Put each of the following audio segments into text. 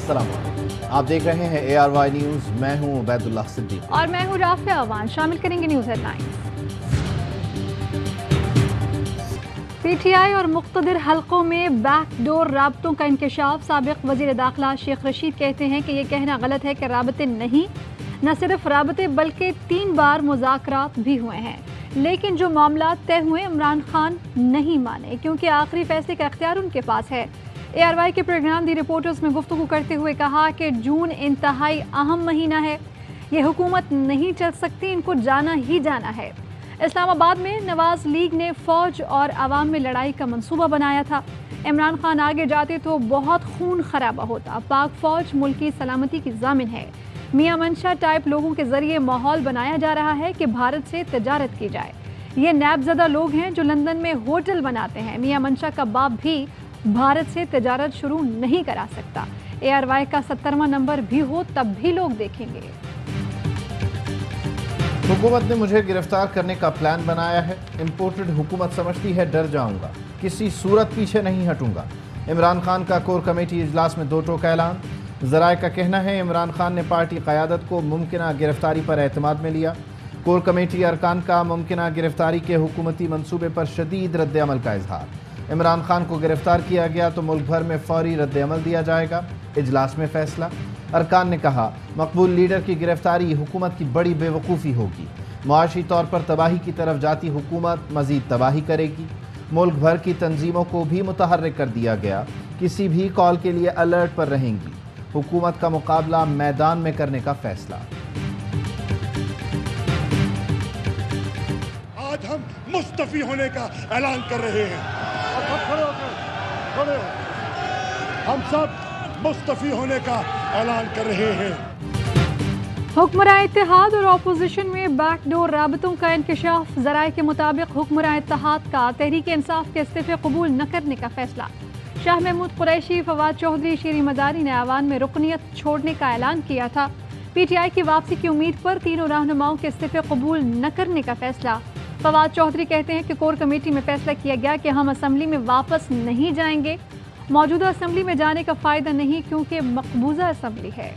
अस्सलाम वालेकुम। आप देख रहे हैं ARY न्यूज़। मैं हूं उबैदुल्लाह सिद्दीकी और मैं हूं राफिया अवान। शामिल करेंगे न्यूज़ हेडलाइंस। PTI और मुख्तलिफ हलकों में बैकडोर राबतों का इंकशाफ। साबिक वज़ीर दाखिला शेख रशीद कहते हैं कि यह कहना गलत है कि राबते नहीं, न सिर्फ राबते बल्कि 3 बार मुज़ाकरात भी हुए हैं, लेकिन जो मामला तय हुए इमरान खान नहीं माने क्योंकि आखिरी फैसले का इख्तियार उनके पास है। ARY के प्रोग्राम दी रिपोर्टर्स में गुफ्तगू करते हुए कहा कि जून इंतहाई अहम महीना है, ये हुकूमत नहीं चल सकती, इनको जाना ही जाना है। इस्लामाबाद में नवाज लीग ने फौज और आवाम में लड़ाई का मंसूबा बनाया था। इमरान खान आगे जाते तो बहुत खून खराबा होता। पाक फौज मुल्क की सलामती की जामिन है। मियां मंशा टाइप लोगों के जरिए माहौल बनाया जा रहा है कि भारत से तजारत की जाए। ये नैबज़दा लोग हैं जो लंदन में होटल बनाते हैं। मियां मंशा का बाप भी भारत से तजारत शुरू नहीं करा सकता। ARY का 70वां नंबर भी हो तब भी लोग देखेंगे। हुकूमत ने मुझे गिरफ्तार करने का प्लान बनाया है। इम्पोर्टेड हुकूमत समझती है डर जाऊंगा, किसी सूरत पीछे नहीं हटूंगा। इमरान खान का कोर कमेटी इजलास में 2 टोक ऐलान। ज़राए का कहना है इमरान खान ने पार्टी क़यादत को मुमकिना गिरफ्तारी पर एतमाद में लिया। कोर कमेटी अरकान का मुमकिना गिरफ्तारी के हुकूमती मंसूबे पर शदीद रद्द-ए-अमल का इजहार। इमरान खान को गिरफ्तार किया गया तो मुल्क भर में फौरी रद्द-ए-अमल दिया जाएगा। इजलास में फैसला। अरकान ने कहा मकबूल लीडर की गिरफ्तारी हुकूमत की बड़ी बेवकूफ़ी होगी। मुआशी तौर पर तबाही की तरफ जाती हुकूमत मज़ीद तबाही करेगी। मुल्क भर की तंजीमों को भी मुतहर्रिक कर दिया गया, किसी भी कॉल के लिए अलर्ट पर रहेंगी। हुकूमत का मुकाबला मैदान में करने का फैसला। आज हम मुस्तफी होने का ऐलान कर रहे हैं। हम सब मुस्तफी होने का ऐलान कर रहे हैं। हुक्मरान इत्तेहाद और अपोजिशन में बैकडोर राबतों का इंकशाफ। ज़राए के मुताबिक हुक्मरान इत्तेहाद का तहरीक इंसाफ के इस्तीफे कबूल न करने का फैसला। शाह महमूद कुरैशी, फवाद चौधरी, शीरी मदारी ने आवान में रुकनियत छोड़ने का ऐलान किया था। PTI की वापसी की उम्मीद पर तीनों रहनुमाओं के इस्तीफे कबूल न करने का फैसला। फवाद चौधरी कहते हैं कि कोर कमेटी में फैसला किया गया कि हम असम्बली में वापस नहीं जाएंगे। मौजूदा असम्बली में जाने का फ़ायदा नहीं क्योंकि मकबूजा असम्बली है।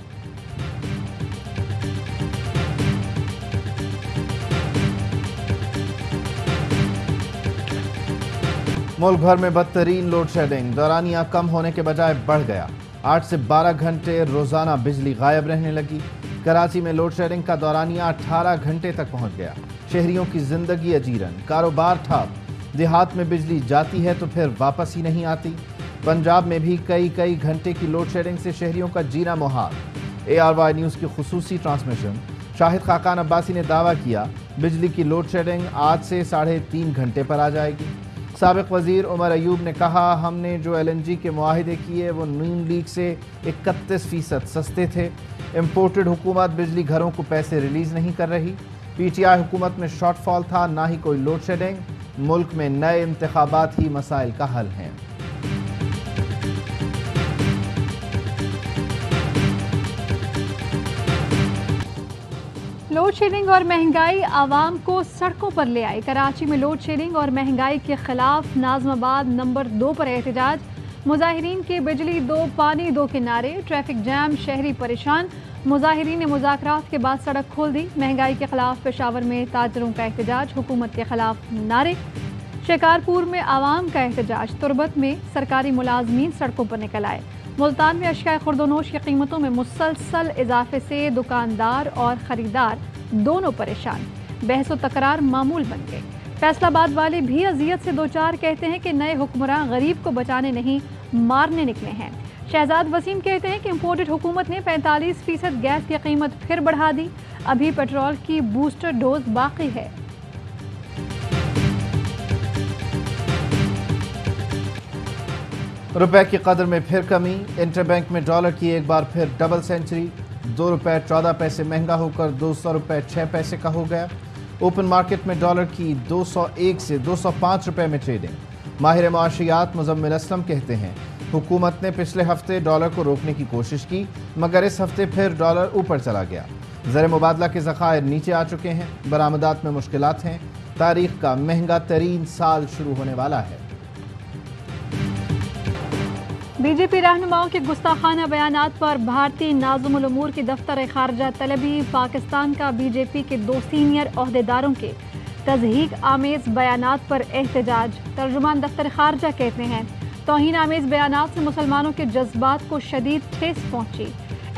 मुल्क भर में बदतरीन लोड शेडिंग। दौरानिया कम होने के बजाय बढ़ गया। 8 से 12 घंटे रोज़ाना बिजली गायब रहने लगी। कराची में लोड शेडिंग का दौरानिया 18 घंटे तक पहुंच गया। शहरियों की जिंदगी अजीरन, कारोबार ठप। देहात में बिजली जाती है तो फिर वापस ही नहीं आती। पंजाब में भी कई घंटे की लोड शेडिंग से शहरियों का जीना मुहाल। ARY न्यूज़ की खुसूसी ट्रांसमिशन। शाहिद खाकान अब्बासी ने दावा किया बिजली की लोड शेडिंग आज से 3.5 घंटे पर आ जाएगी। साबिक वज़ीर उमर अयूब ने कहा हमने जो LNG के मुआहिदे किए वो नून लीग से 31% सस्ते थे। इम्पोर्टेड हुकूमत बिजली घरों को पैसे रिलीज़ नहीं कर रही। PTI हुकूमत में शॉर्टफॉल था, ना ही कोई लोड शेडिंग। मुल्क में नए इंतखाबात ही मसाइल का हल हैं। लोड शेडिंग और महंगाई आवाम को सड़कों पर ले आई। कराची में लोड शेडिंग और महंगाई के खिलाफ नाज़माबाद नंबर 2 पर एहतजाज। मुजाहिरीन के बिजली दो पानी दो के नारे। ट्रैफिक जैम, शहरी परेशान। मुजाहिरीन ने मुज़ाकरात के बाद सड़क खोल दी। महंगाई के खिलाफ पेशावर में ताजरों का एहतजाज, हुकूमत के खिलाफ नारे। शिकारपुर में आवाम का एहतजाज। तुरबत में सरकारी मुलाजमीन सड़कों पर निकल आए। मुल्तान में अशिया खुर्दोनोश की कीमतों में मुसलसल इजाफे से दुकानदार और ख़रीदार दोनों परेशान। बहस व तकरार मामूल बन गए। फैसलाबाद वाले भी अजियत से दो चार कहते हैं कि नए हुक्मरान गरीब को बचाने नहीं मारने निकले हैं। शहजाद वसीम कहते हैं कि इम्पोर्टेड हुकूमत ने 45% गैस की कीमत फिर बढ़ा दी। अभी पेट्रोल की बूस्टर डोज बाकी है। रुपए की कदर में फिर कमी। इंटरबैंक में डॉलर की एक बार फिर डबल सेंचुरी। 2 रुपये 14 पैसे महंगा होकर 200 रुपये 6 पैसे का हो गया। ओपन मार्केट में डॉलर की 201 से 205 रुपये में ट्रेडिंग। माहिर मुआशियात मुजम्मिल असलम कहते हैं हुकूमत ने पिछले हफ्ते डॉलर को रोकने की कोशिश की, मगर इस हफ्ते फिर डॉलर ऊपर चला गया। ज़र मुबादला के ज़खायर नीचे आ चुके हैं। बरामदात में मुश्किलात हैं। तारीख का महंगा तरीन साल शुरू होने वाला है। बी जे पी रहनुमाओं के गुस्ताखाना बयानात पर भारतीय नाज़िमुल उमूर की दफ्तर खारजा तलबी। पाकिस्तान का बीजेपी के 2 सीनियर ओहदेदारों के तज़हीक आमेज़ बयानात पर एहतजाज। तर्जुमान दफ्तर खारजा कहते हैं तौहीन आमेज़ बयानात से मुसलमानों के जज्बात को शदीद ठेस पहुँची।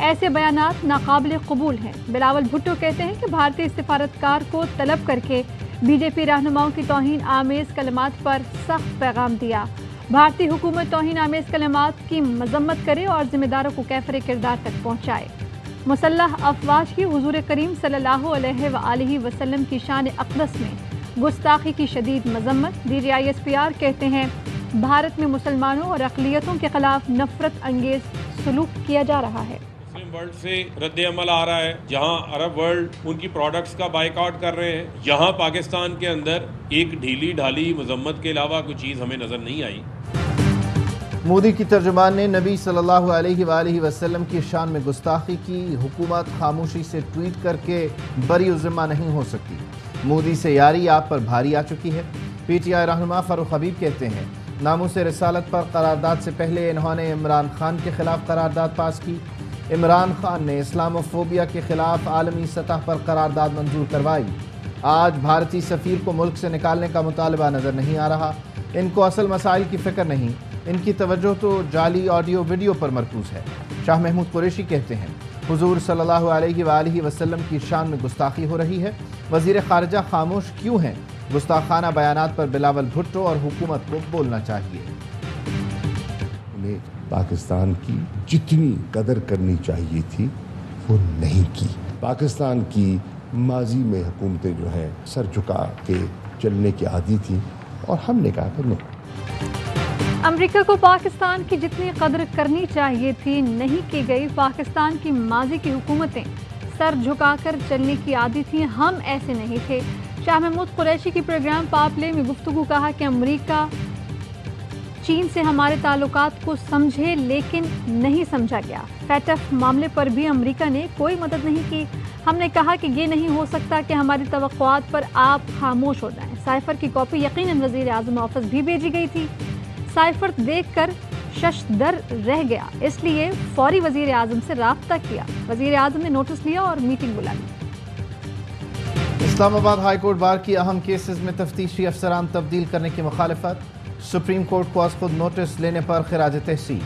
ऐसे बयानात नाकाबिल कबूल हैं। बिलावल भुट्टो कहते हैं कि भारतीय सिफारतकार को तलब करके बीजेपी रहनुमाओं की तौहीन आमेज़ कलमात पर सख्त पैगाम दिया। भारतीय हुकूमत तौहीन आमेज़ कलमात की मजम्मत करे और जिम्मेदारों को कैफरे किरदार तक पहुँचाए। मुसल्लह अफवाज की हुजूर करीम सल्लल्लाहु अलैहि वसल्लम की शान अक़दस में गुस्ताखी की शदीद मजम्मत। DGISPR कहते हैं भारत में मुसलमानों और अक़लियतों के खिलाफ नफरत अंगेज सलूक किया जा रहा है। मुस्लिम वर्ल्ड से रद्द अमल आ रहा है, जहां अरब वर्ल्ड उनकी प्रोडक्ट्स का बाइकआउट कर रहे हैं। यहाँ पाकिस्तान के अंदर एक ढीली ढाली मजम्मत के अलावा कोई चीज़ हमें नज़र नहीं आई। मोदी की तर्जुमान ने नबी सल्लल्लाहु अलैहि वसल्लम की शान में गुस्ताखी की। हुकूमत खामोशी से ट्वीट करके बरी ज़िम्मा नहीं हो सकती। मोदी से यारी आप पर भारी आ चुकी है। PTI रहनुमा फारूक हबीब कहते हैं नामूस रिसालत पर करारदाद से पहले इन्होंने इमरान खान के खिलाफ करारदाद पास की। इमरान खान ने इस्लामोफोबिया के खिलाफ आलमी सतह पर करारदाद मंजूर करवाई। आज भारतीय सफ़ीर को मुल्क से निकालने का मुतालबा नज़र नहीं आ रहा। इनको असल मसाइल की फ़िक्र नहीं, इनकी तवज्जो तो जाली ऑडियो वीडियो पर मरकूज़ है। शाह महमूद कुरैशी कहते हैं हुजूर सल्लल्लाहु अलैहि वसल्लम की शान में गुस्ताखी हो रही है। वज़ीर ख़ारिजा खामोश क्यों हैं? गुस्ताखाना बयानात पर बिलावल भुट्टो और हुकूमत को बोलना चाहिए। उन्हें पाकिस्तान की जितनी कदर करनी चाहिए थी वो नहीं की। पाकिस्तान की माजी में हुकूमतें जो हैं सर झुका के चलने की आदी थी और हमने कहा कि नहीं। अमेरिका को पाकिस्तान की जितनी कदर करनी चाहिए थी नहीं की गई। पाकिस्तान की माजी की हुकूमतें सर झुकाकर चलने की आदी थी, हम ऐसे नहीं थे। शाह महमूद कुरैशी की प्रोग्राम पापले में गुफ्तगू कहा कि अमेरिका चीन से हमारे ताल्लुकात को समझे लेकिन नहीं समझा गया। फैटफ मामले पर भी अमेरिका ने कोई मदद नहीं की। हमने कहा कि ये नहीं हो सकता कि हमारी तवक्कुआत पर आप खामोश हो जाएं। साइफर की कॉपी यकीनन वज़ीर आज़म ऑफिस भी भेजी गई थी। साइफर देखकर शशदर रह गया, इसलिए फौरी वज़ीर आज़म से राब्ता किया। वज़ीर आज़म ने नोटिस लिया और मीटिंग बुला ली। इस्लामाबाद हाई कोर्ट बार की अहम केसेस में तफ्तीशी अफसरान तब्दील करने की मुखालफत। सुप्रीम कोर्ट को आज खुद नोटिस लेने पर खिराज तहसीन।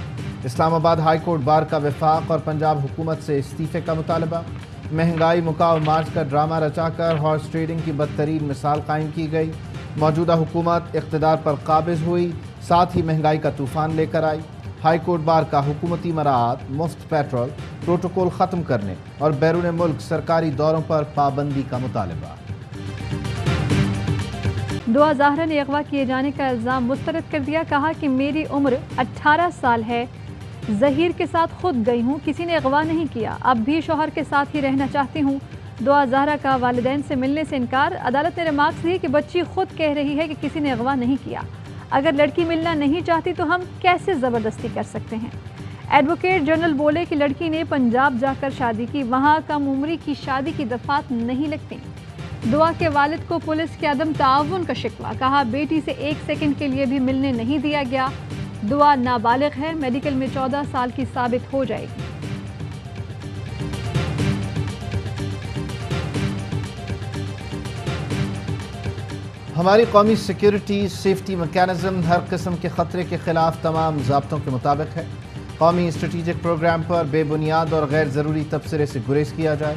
इस्लामाबाद हाई कोर्ट बार का वफाक और पंजाब हुकूमत से इस्तीफे का मुतालबा। महंगाई मुकाव मार्च का ड्रामा रचाकर हॉर्स ट्रेडिंग की बदतरीन मिसाल कायम की गई। मौजूदा हुकूमत इक़्तिदार पर काबिज हुई, साथ ही महंगाई का तूफ़ान लेकर आई। हाई कोर्ट बार का हुकूमती मराहत, मुफ्त पेट्रोल, प्रोटोकॉल ख़त्म करने और बैरून मुल्क सरकारी दौरों पर पाबंदी का मुतालबा। दुआ ज़ाहरा ने अगवा किए जाने का इल्ज़ाम मुस्तरद कर दिया। कहा कि मेरी उम्र 18 साल है, ज़हीर के साथ खुद गई हूँ, किसी ने अगवा नहीं किया। अब भी शौहर के साथ ही रहना चाहती हूँ। दुआ ज़ाहरा का वालिदैन से मिलने से इनकार। अदालत ने रिमार्क्स दिए कि बच्ची खुद कह रही है कि किसी ने अगवा नहीं किया। अगर लड़की मिलना नहीं चाहती तो हम कैसे ज़बरदस्ती कर सकते हैं। एडवोकेट जनरल बोले कि लड़की ने पंजाब जाकर शादी की, वहाँ कम उम्री की शादी की दफात नहीं लगती। दुआ के वालिद को पुलिस के अदम ताउन का शिकवा। कहा बेटी से 1 सेकंड के लिए भी मिलने नहीं दिया गया। दुआ नाबालिग है, मेडिकल में 14 साल की साबित हो जाएगी। हमारी कौमी सिक्योरिटी सेफ्टी मैकेनिज्म हर किस्म के ख़तरे के ख़िलाफ़ तमाम ज़ाब्तों के मुताबिक है। कौमी स्ट्रेटिजिक प्रोग्राम पर बेबुनियाद और गैर ज़रूरी तबसरे से गुरेज किया जाए।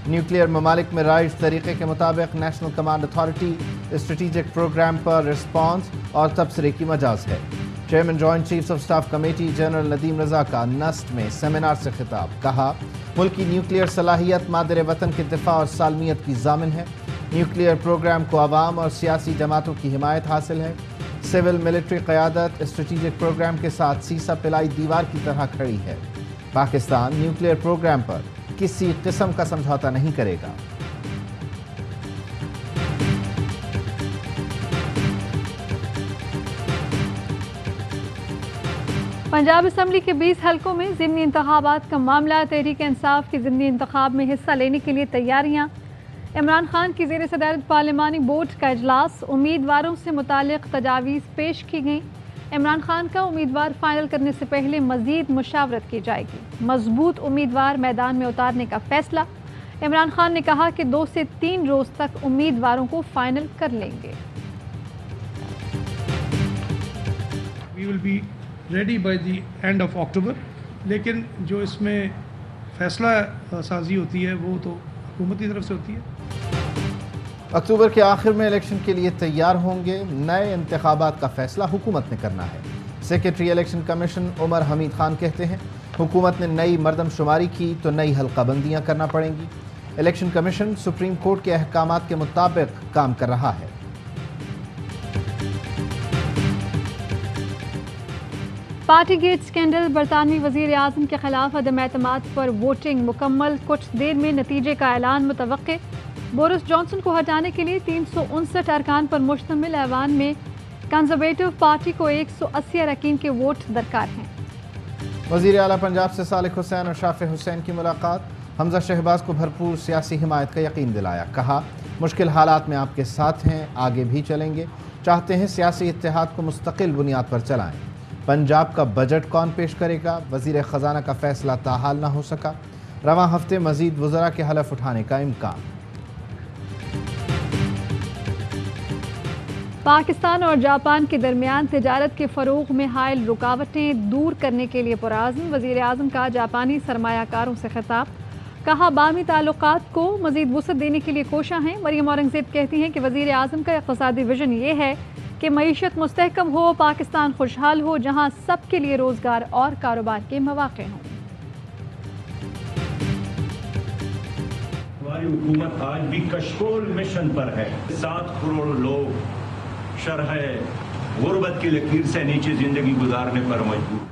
न्यूक्लियर ममालिक में राइज तरीक़े के मुताबिक national command authority strategic programme पर रिस्पॉन्स और तबसरे की मजाज है। Chairman joint chiefs of staff committee general Nadeem Raza का नस्ट में सेमिनार से खिताब। कहा मुल्क की न्यूक्लियर सलाहियत मादर वतन के दिफा और सालमियत की ज़ामिन है। न्यूक्लियर प्रोग्राम को आवाम और सियासी जमातों की हिमायत हासिल है। सिविल मिलिट्री क़यादत स्ट्रेटिजिक प्रोग्राम के साथ सीसा पिलाई दीवार की तरह खड़ी है। पाकिस्तान न्यूक्लियर प्रोग्राम पर किसी किस्म का समझौता नहीं करेगा। पंजाब असम्बली के 20 हलकों में ज़िमनी इंतखाबात का मामला। तहरीक इंसाफ के ज़िमनी इंतखाब में हिस्सा लेने के लिए तैयारियाँ। इमरान खान की ज़ेर सदारत पार्लिमानी बोर्ड का इजलास। उम्मीदवारों से मुतालिक तजावीज़ पेश की गई। عمران خان کا امیدوار فائنل کرنے سے پہلے مزید مشاورت کی جائے گی۔ مضبوط امیدوار میدان میں اتارنے کا فیصلہ۔ عمران خان نے کہا کہ 2 سے 3 روز تک امیدواروں کو فائنل کر لیں گے۔ We will be ready by the end of October، لیکن جو اس میں فیصلہ سازی ہوتی ہے وہ تو حکومت کی طرف سے ہوتی ہے۔ اکتوبر کے آخر میں الیکشن کے لیے تیار ہوں گے، نئے انتخابات کا فیصلہ حکومت نے کرنا ہے۔ سیکرٹری الیکشن کمیشن عمر حمید خان کہتے ہیں حکومت نے نئی مردم شماری کی تو نئی حلقہ بندیاں کرنا پڑیں گی۔ الیکشن کمیشن سپریم کورٹ کے احکامات کے مطابق کام کر رہا ہے۔ پارٹی گیٹ سکینڈل، برطانوی وزیر اعظم کے خلاف عدم اعتماد پر ووٹنگ مکمل، کچھ دیر میں نتیجے کا اعلان متوقع۔ بورس جانسن کو ہٹانے کے لیے 359 ارکان پر مشتمل ایوان میں کنزرویٹو پارٹی کو 180 اراکین کے ووٹ درکار ہیں۔ وزیر اعلیٰ پنجاب سے صالح حسین اور شافع حسین کی ملاقات، حمزہ شہباز کو بھرپور سیاسی حمایت کا یقین دلایا، کہا مشکل حالات میں آپ کے ساتھ ہیں، آگے بھی چلیں گے، چاہتے ہیں سیاسی اتحاد کو مستقل بنیاد پر چلائیں۔ پنجاب کا بجٹ کون پیش کرے گا؟ وزیر خزانہ کا فیصلہ تاحال نہ ہو سکا، رواں ہفتے مزید وزراء کے حلف اٹھانے کا امکان۔ پاکستان اور جاپان کے درمیان تجارت کے فروغ میں حائل رکاوٹیں دور کرنے کے لیے پرعزم وزیر اعظم کا جاپانی سرمایہ کاروں سے خطاب، کہا باہمی تعلقات کو مزید وسعت دینے کے لیے کوشاں ہیں۔ مریم اورنگزیب کہتی ہیں کہ وزیر اعظم کا اقتصادی ویژن یہ ہے کہ معیشت مستحکم ہو، پاکستان خوشحال ہو، جہاں سب کے لیے روزگار اور کاروبار کے مواقع ہوں۔ ہماری حکومت آج بھی کشکول مشن پر ہے۔ 7 کروڑ لوگ شرح غربت کی لکیر سے نیچے زندگی گزارنے پر مجبور۔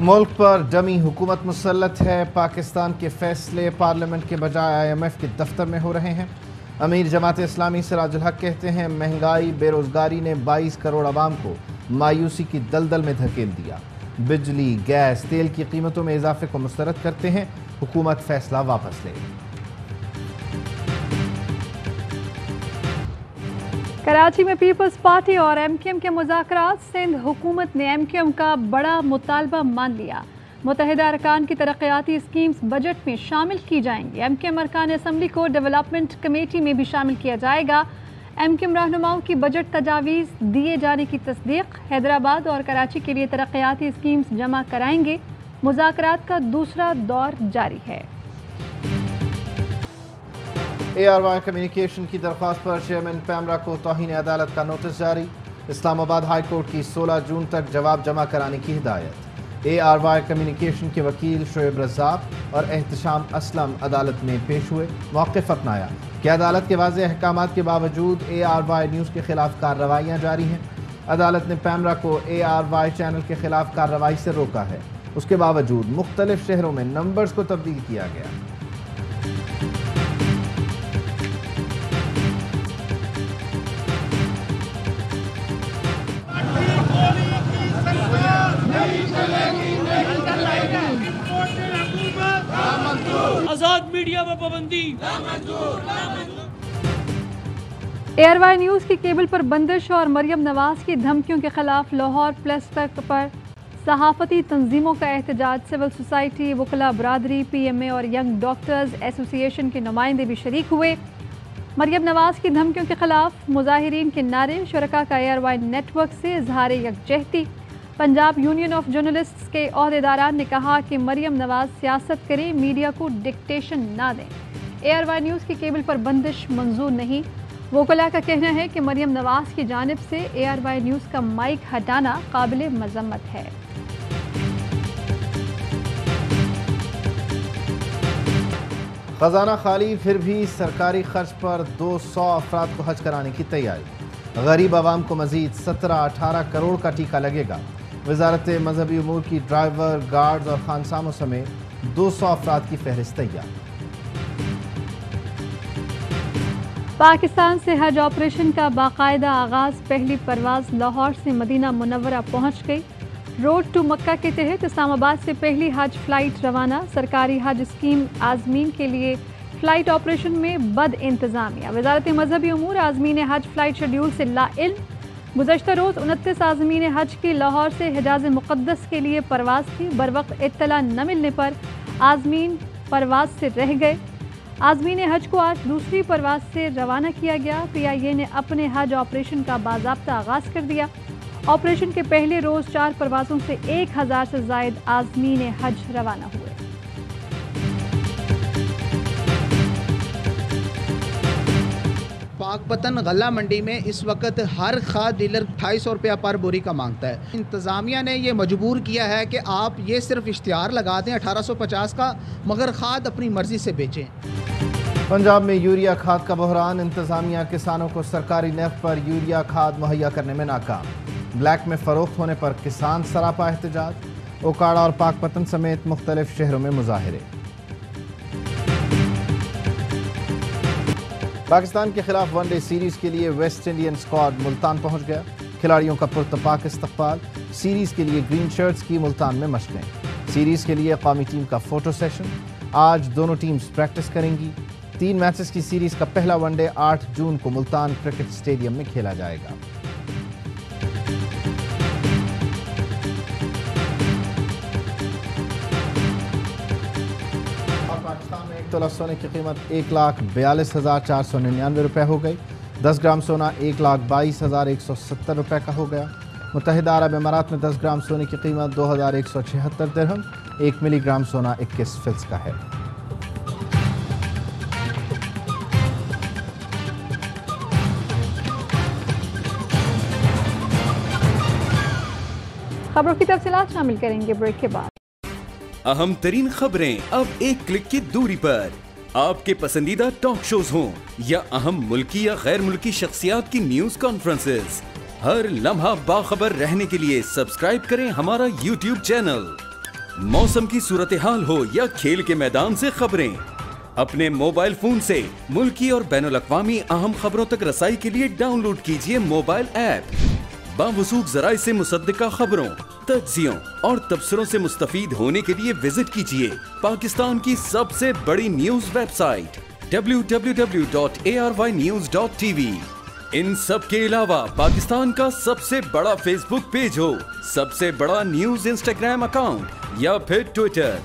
ملک پر ڈمی حکومت مسلط ہے، پاکستان کے فیصلے پارلیمنٹ کے بجائے IMF کے دفتر میں ہو رہے ہیں۔ امیر جماعت اسلامی سراج الحق کہتے ہیں مہنگائی بے روزگاری نے 22 کروڑ عوام کو مایوسی کی دلدل میں دھکیل دیا، بجلی گیس تیل کی قیمتوں میں اضافے کو مسترد کرتے ہیں، حکومت فیصلہ واپس لے۔ کراچی میں پیپلز پارٹی اور MKM کے مذاکرات، سندھ حکومت نے MKM کا بڑا مطالبہ مان لیا، متحدہ ارکان کی ترقیاتی اسکیمز بجٹ میں شامل کی جائیں گی۔ MKM ارکان اسمبلی کو ڈیولپمنٹ کمیٹی میں بھی شامل کیا جائے گا۔ MKM رہنماؤں کی بجٹ تجاویز دیے جانے کی تصدیق، حیدرآباد اور کراچی کے لیے ترقیاتی اسکیمز جمع کرائیں گے۔ مذاکرات کا دوسرا دور جاری ہے۔ ARY کمیونیکیشن کی درخواست پر چیئرمین پیمرا کو توہین عدالت کا نوٹس جاری، اسلام آباد ہائی کورٹ کی 16 جون تک جواب جمع کرانے کی ہدایت۔ ARY کمیونیکیشن کے وکیل شعیب رزاق اور احتشام اسلم عدالت میں پیش ہوئے، موقف اپنایا کہ عدالت کے واضح احکامات کے باوجود ARY نیوز کے خلاف کارروائیاں جاری ہیں۔ عدالت نے پیمرا کو ARY چینل کے خلاف کارروائی سے روکا ہے، اس کے باوجود مختلف شہروں میں نمبرز کو تبدیل کیا گیا۔ آزاد میڈیا پر پابندی۔ ARY نیوز کی کیبل پر بندش اور مریم نواز کی دھمکیوں کے خلاف لاہور پریس کلب پر صحافتی تنظیموں کا احتجاج، سول سوسائٹی، وکلاء برادری، PMA اور ینگ ڈاکٹرز ایسوسی ایشن کے نمائندے بھی شریک ہوئے۔ مریم نواز کی دھمکیوں کے خلاف مظاہرین کے نعرے، شرکاء کا ARY نیٹ ورک سے اظہار یکجہتی۔ پنجاب یونین آف جرنلسٹس کے عہدیداران نے کہا کہ مریم نواز سیاست کریں، میڈیا کو ڈکٹیشن نہ دیں۔ ARY نیوز کی کیبل پر بندش منظور نہیں۔ وکلاء کا کہنا ہے کہ مریم نواز کی جانب سے ARY نیوز کا مائک ہٹانا قابل مذمت ہے۔ خزانہ خالی، پھر بھی سرکاری خرچ پر 200 افراد کو حج کرانے کی تیاری، غریب عوام کو مزید 17-18 کروڑ کا ٹیکہ لگے گا۔ وزارت مذہبی امور کی ڈرائیور، گارڈز اور خانساموں سمیت 200 افراد کی فہرست تیار۔ پاکستان سے حج آپریشن کا باقاعدہ آغاز، پہلی پرواز لاہور سے مدینہ منورہ پہنچ گئی۔ روڈ ٹو مکہ کے تحت اسلام آباد سے پہلی حج فلائٹ روانہ، سرکاری حج اسکیم عازمین کے لیے فلائٹ آپریشن میں بد انتظامیہ، وزارت مذہبی امور عازمین حج فلائٹ شیڈیول سے لا علم، गुज़श्ता रोज़ 29 आज़मीन हज की लाहौर से हिजाज मुक़द्दस के लिए परवाज़ थी। बरवक्त इत्तला न मिलने पर आज़मीन परवाज़ से रह गए। आज़मीन हज को आज दूसरी परवाज़ से रवाना किया गया। PIA ने अपने हज ऑपरेशन का बाज़ाब्ता आगाज़ कर दिया। ऑपरेशन के पहले रोज़ 4 परवाज़ों से 1000 से ज़ायद आज़मीन हज रवाना हुए। पाकपतन गल्ला मंडी में इस वक्त हर खाद डीलर 250 रुपया पर बोरी का मांगता है। इंतज़ामिया ने ये मजबूर किया है कि आप ये सिर्फ इश्तिहार लगा दें 1850 का, मगर खाद अपनी मर्जी से बेचें। पंजाब में यूरिया खाद का बहरान। इंतज़ामिया किसानों को सरकारी नर्ख पर यूरिया खाद मुहैया करने में नाकाम। ब्लैक में फरोख्त होने पर किसान सरापा एहतजाज। ओकाड़ा और पाकपतन समेत मुख्तलिफ शहरों में मुजाहिरे। पाकिस्तान के खिलाफ वनडे सीरीज के लिए वेस्ट इंडियन स्क्वाड मुल्तान पहुंच गया। खिलाड़ियों का पुरतपाक इस्तकबाल। सीरीज के लिए ग्रीन शर्ट्स की मुल्तान में मशकें। सीरीज के लिए कौमी टीम का फोटो सेशन। आज दोनों टीम्स प्रैक्टिस करेंगी। 3 मैचेस की सीरीज का पहला वनडे 8 जून को मुल्तान क्रिकेट स्टेडियम में खेला जाएगा। पाकिस्तान में 1 तोला सोने की कीमत 1,42,499 रुपये हो गई। 10 ग्राम सोना 1,22,170 रुपये का हो गया। मुत्तहिदा अरब अमारात में 10 ग्राम सोने की कीमत 2,176 दिरहम। 1 मिलीग्राम सोना 21 फिल्स का है। खबरों की तफसीलात शामिल करेंगे ब्रेक के बाद। अहम तरीन खबरें अब एक क्लिक की दूरी पर। आपके पसंदीदा टॉक शोज हों या अहम मुल्की या गैर मुल्की शख्सियात की न्यूज कॉन्फ्रेंसेस, हर लम्हा बाखबर रहने के लिए सब्सक्राइब करें हमारा YouTube चैनल। मौसम की सूरत हाल हो या खेल के मैदान से खबरें, अपने मोबाइल फोन से मुल्की और बैनुल-अक़वामी अहम खबरों तक रसाई के लिए डाउनलोड कीजिए मोबाइल ऐप। बावसूख ज़राए से मुसद्दिका खबरों, तज्ज़ियों और तबसरों से मुस्तफ़ीद होने के लिए विजिट कीजिए पाकिस्तान की सबसे बड़ी न्यूज वेबसाइट www.arYnews.tv। इन सब के अलावा पाकिस्तान का सबसे बड़ा फेसबुक पेज हो, सबसे बड़ा न्यूज इंस्टाग्राम अकाउंट या फिर ट्विटर,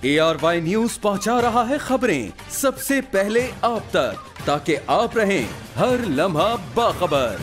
ARY न्यूज पहुंचा रहा है खबरें सबसे पहले आप तक, ताकि आप रहें हर लम्हा बाखबर।